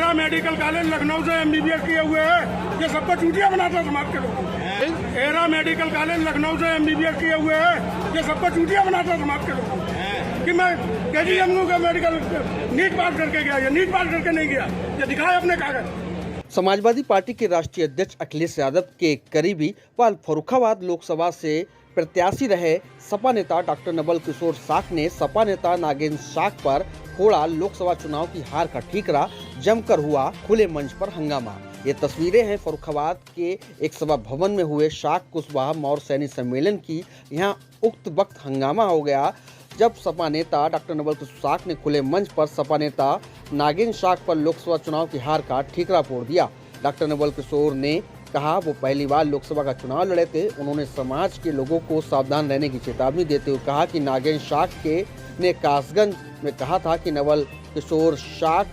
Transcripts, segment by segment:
Era medical college Lucknow से MBBS किए हुए हैं, ये सबको चूतिया बनाता समाज के लोगों। एरा मेडिकल कॉलेज लखनऊ से MBBS किए हुए हैं, ये सबको चूतिया बनाता समाज के लोगों कि मैं KGMU का मेडिकल नीट पास करके गया, ये नीट पास करके नहीं गया, ये दिखाए अपने कागज। समाजवादी पार्टी के राष्ट्रीय अध्यक्ष अखिलेश यादव के करीबी व फर्रुखाबाद लोकसभा से प्रत्याशी रहे सपा नेता डॉक्टर नवल किशोर साख ने सपा नेता नागेंद्र साख पर फोड़ा लोकसभा चुनाव की हार का ठीकरा, जमकर हुआ खुले मंच पर हंगामा। ये तस्वीरें हैं फर्रुखाबाद के एक सभा भवन में हुए साख कुशवाहा मौर्य सैनिक सम्मेलन की। यहाँ उक्त वक्त हंगामा हो गया जब सपा नेता डॉक्टर नवल किशोर साख ने खुले मंच पर सपा नेता नागेंद्र साख पर लोकसभा चुनाव की हार का ठीकरा फोड़ दिया। डॉक्टर नवल किशोर ने कहा वो पहली बार लोकसभा का चुनाव लड़े थे। उन्होंने समाज के लोगों को सावधान रहने की चेतावनी देते हुए कहा कि नागेंद्र साख ने कासगंज में कहा था कि नवल किशोर साख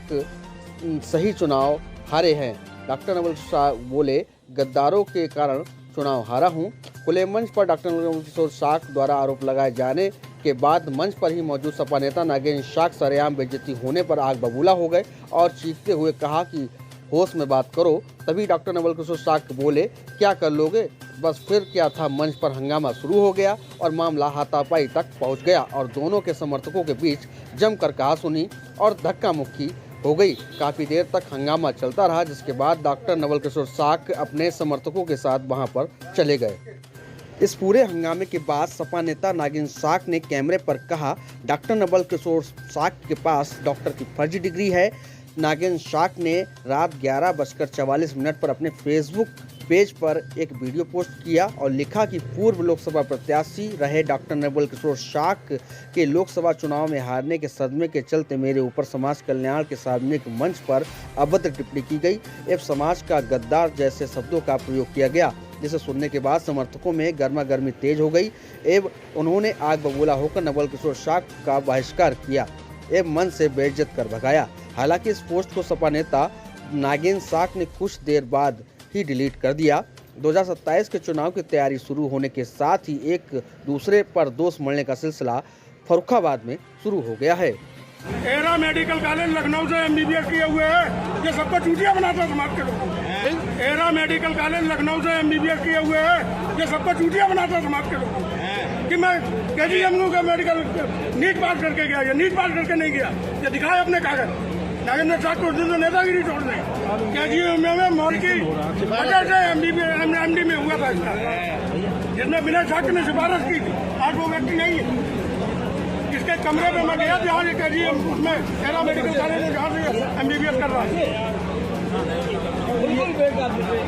सही चुनाव हारे हैं। डॉक्टर नवल साख बोले, गद्दारों के कारण चुनाव हारा हूं। खुले मंच पर डॉक्टर नवल किशोर साख द्वारा आरोप लगाए जाने के बाद मंच पर ही मौजूद सपा नेता नागेंद्र साख सरेआम बेइज्जती होने पर आग बबूला हो गए और चीखते हुए कहा कि होश में बात करो। तभी डॉक्टर नवल किशोर साख बोले, क्या कर लोगे? बस फिर क्या था, मंच पर हंगामा शुरू हो गया और मामला हाथापाई तक पहुंच गया और दोनों के समर्थकों के बीच जमकर कहासुनी और धक्का मुक्की हो गई। काफी देर तक हंगामा चलता रहा, जिसके बाद डॉक्टर नवल किशोर साख अपने समर्थकों के साथ वहां पर चले गए। इस पूरे हंगामे के बाद सपा नेता नागेंद्र साख ने कैमरे पर कहा, डॉक्टर नवल किशोर साख के पास डॉक्टर की फर्जी डिग्री है। नागेंद्र साख ने रात 11:44 पर अपने फेसबुक पेज पर एक वीडियो पोस्ट किया और लिखा कि पूर्व लोकसभा प्रत्याशी रहे डॉक्टर नवल किशोर साख के लोकसभा चुनाव में हारने के सदमे के चलते मेरे ऊपर समाज कल्याण के सार्वजनिक मंच पर अभद्र टिप्पणी की गई एवं समाज का गद्दार जैसे शब्दों का प्रयोग किया गया, जिसे सुनने के बाद समर्थकों में गर्मा गर्मी तेज हो गई एवं उन्होंने आग बबूला होकर नवल किशोर साख का बहिष्कार किया एवं मंच से बेइज्जत कर भगाया। हालांकि इस पोस्ट को सपा नेता नागेंद्र साख ने कुछ देर बाद ही डिलीट कर दिया। 2027 के चुनाव की तैयारी शुरू होने के साथ ही एक दूसरे पर दोष मढ़ने का सिलसिला फर्रुखाबाद में शुरू हो गया है। एरा मेडिकल कॉलेज लखनऊ से MBBS किए हुए हैं, ये सबको चूतिया बनाता समाज के लोगों। एरा मेडिकल कॉलेज लखनऊ से MBBS किए हुए हैं, ये सबको चूतिया बनाता समाज के लोगों कि मैं KGMU का मेडिकल नीट पास करके गया, ये नीट पास करके नहीं गया, ये दिखाए अपने कागज। नागेंद्र साख को दिन तो नेतागिरी छोड़ दें। KGMU में मौर्य की वजह से MD में हुआ था इसका, जिसमें बिना साख ने सिफारिश की थी। आज वो व्यक्ति नहीं है। इसके कमरे में मैं गया जहाँ KGMU उसमें एरा मेडिकल कॉलेज में जहाँ से MBBS कर रहा है।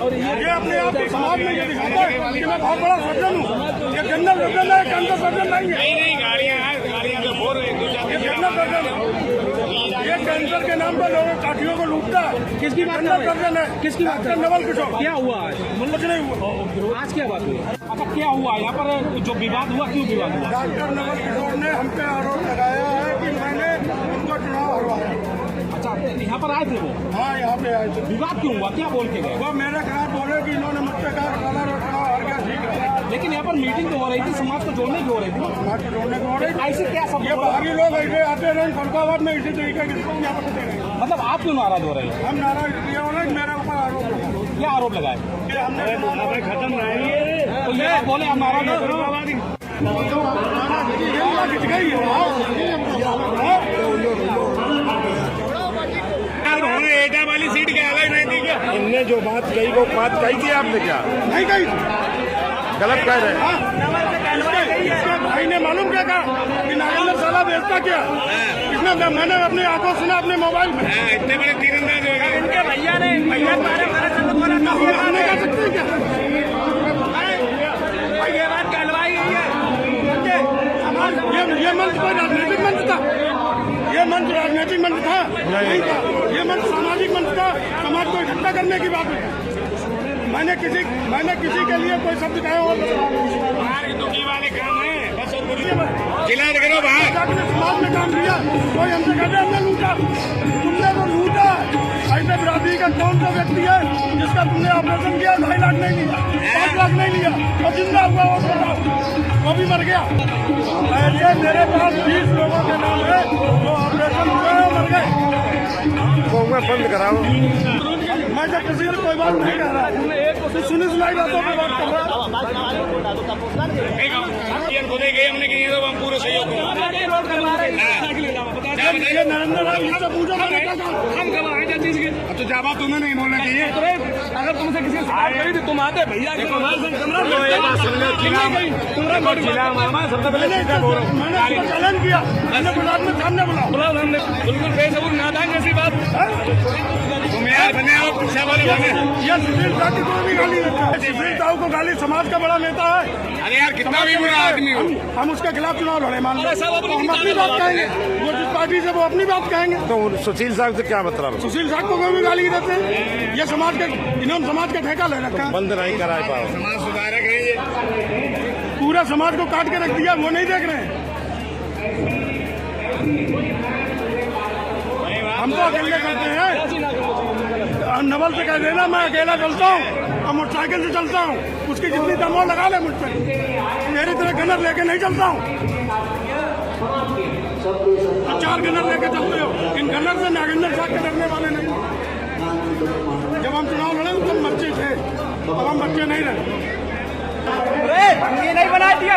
और ये अपने आप ही समाज में ये दिखाता है कि मैं बहुत बड़ा सर्जन हूँ। ये जनरल सर्जन है, कैंसर सर्जन नहीं है। ये जनरल सर्जन है। ये कैंसर के नाम पर लोगों काठियों को लूटता है। किसकी बात जनरल सर्जन है? किसकी बात डॉक्टर नवल किशोर। क्या हुआ आज? कुछ नहीं हुआ। आज क्या बात हुई? अच्छा, क्या हुआ यहाँ पर जो विवाद हुआ, क्यों विवाद हुआ? डॉक्टर नवल किशोर ने हम पे आरोप लगाया है कि मैंने उनको चुनाव हरवाया। अच्छा, यहाँ पर आए थे वो? हाँ, यहाँ पे आए थे। विवाद क्यों हुआ? क्या बोल के गए? वो मेरे खिलाफ बोले कि इन्होंने मुझसे कहा चुनाव हार गया, ठीक है। लेकिन यहाँ पर मीटिंग तो हो रही थी, समाज को जोड़ने की हो रही थी। समाज को जोड़ने को हो रही थी। ऐसे क्या सब ये बाहरी लोग ऐसे आते रहे फर्रुखाबाद में इसी तरीके की ज्ञापन दे रहे हैं। मतलब आप क्यों नाराज हो रहे हैं? हम नाराज किया हो रहे, मेरे ऊपर आरोप लगा। क्या आरोप लगाए? कि हमने खत्म नहीं है। तो ये बोले हम नाराज हो। एटा वाली सीट के अलग नहीं थी क्या? इनने जो बात कही वो बात कही थी आपने? क्या नहीं कही? गलत कह रहे हैं। इसके भाई ने मालूम क्या कहा कि नागेंद्र साला बेचता क्या? इसने मैंने अपनी आंखों सुना, अपने मोबाइल में। इतने बड़े तीरंदाज हो गए इनके भैया ने। हमने कह सकते हैं क्या? ये बात कहलवाई गई है। ये मंच कोई राजनीतिक मंच था? ये मंच राजनीतिक मंच था? नहीं था। ये मंच सामाजिक मंच था, समाज को इकट्ठा करने की बात है। मैंने किसी के लिए कोई शब्द कहा और दुखी वाले काम है, बस जिला करो बाहर। समाज में काम किया, कोई हमसे कहते हमने लूटा। तुमने तो लूटा। ऐसे बिरादरी का कौन सा व्यक्ति है जिसका तुमने ऑपरेशन किया 2.5 लाख नहीं लिया, 5 लाख नहीं लिया और जिंदा हुआ वो भी मर गया? ऐसे मेरे पास 20 लोगों के नाम है जो ऑपरेशन हुए मर गए। कहूँगा बंद कराओ। मैं जब किसी से कोई बात नहीं कर रहा, तो सुनी सुनाई बातों पे बात कर रहा। हमने कही तो हम पूरे सहयोग ये नरेंद्र राव इससे पूछो हम गवाह हैं चीज के। तो जवाब तुम्हें नहीं बोलना चाहिए। अगर तुमसे किसी से शिकायत करी थी तुम आते भैया के सबसे पहले मैंने आपको चैलेंज किया, मैंने गुलाब में सामने बुलाओ। हमने बिल्कुल बेसबूर नादान जैसी बात तुम यार बने आप पीछे वाले बने। ये सुशील साहू की कोई भी गाली देता है। सुशील साहू को गाली समाज का बड़ा नेता है। अरे यार कितना भी बुरा आदमी हो, हम उसके खिलाफ चुनाव लड़े, मान लो तो हम अपनी बात कहेंगे, वो जिस पार्टी से वो अपनी बात कहेंगे। तो सुशील साहब से क्या मतलब है? सुशील साहब को कोई भी गाली देते हैं, ये समाज के, इन्होंने समाज का ठेका ले रखा है। बंद नहीं करा पाओ। समाज सुधारक है ये। पूरा समाज को काट के रख दिया, वो नहीं देख रहे हैं। हम तो अकेले करते हैं। नवल से कह देना मैं अकेला चलता हूँ और मोटरसाइकिल से चलता हूँ, उसकी जितनी दमो लगा ले मुझ पर। मेरी तरह गनर लेके नहीं चलता हूँ। 4 गनर लेके चलते हो, इन गनर से नागेंद्र साहब के डरने वाले नहीं। जब हम चुनाव लड़े तो हम बच्चे थे, अब हम बच्चे नहीं रहे। ये नहीं बना दिया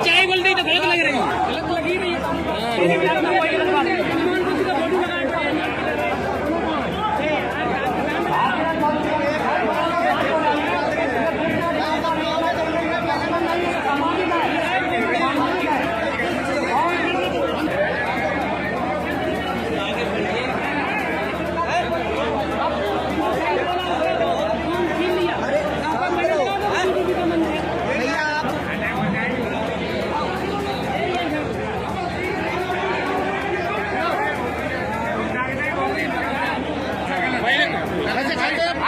चाय बोल रही तो गलत लग रही है, गलत लगी रही है।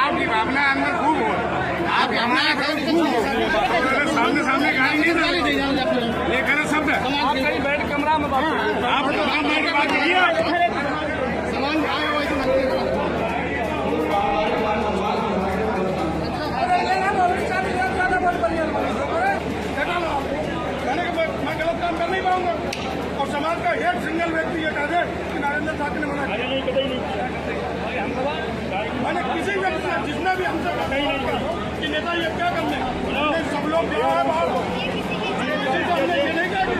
आपकी भावना अंदर खूब हो, आप भावना खूब हो, सामने गाली नहीं डाली, ये गलत शब्द है। आप कहीं बैठ कमरा में बात, आप तो हम बैठ बात कीजिए। मैं गलत काम कर नहीं पाऊंगा और समाज का एक सिंगल व्यक्ति ये कह दे कि नरेंद्र साहब ने मना किया। मैंने किसी व्यक्ति से, जिसने भी हमसे कि नेता ये क्या करने, सब लोग किसी से हमने ये नहीं कहा कि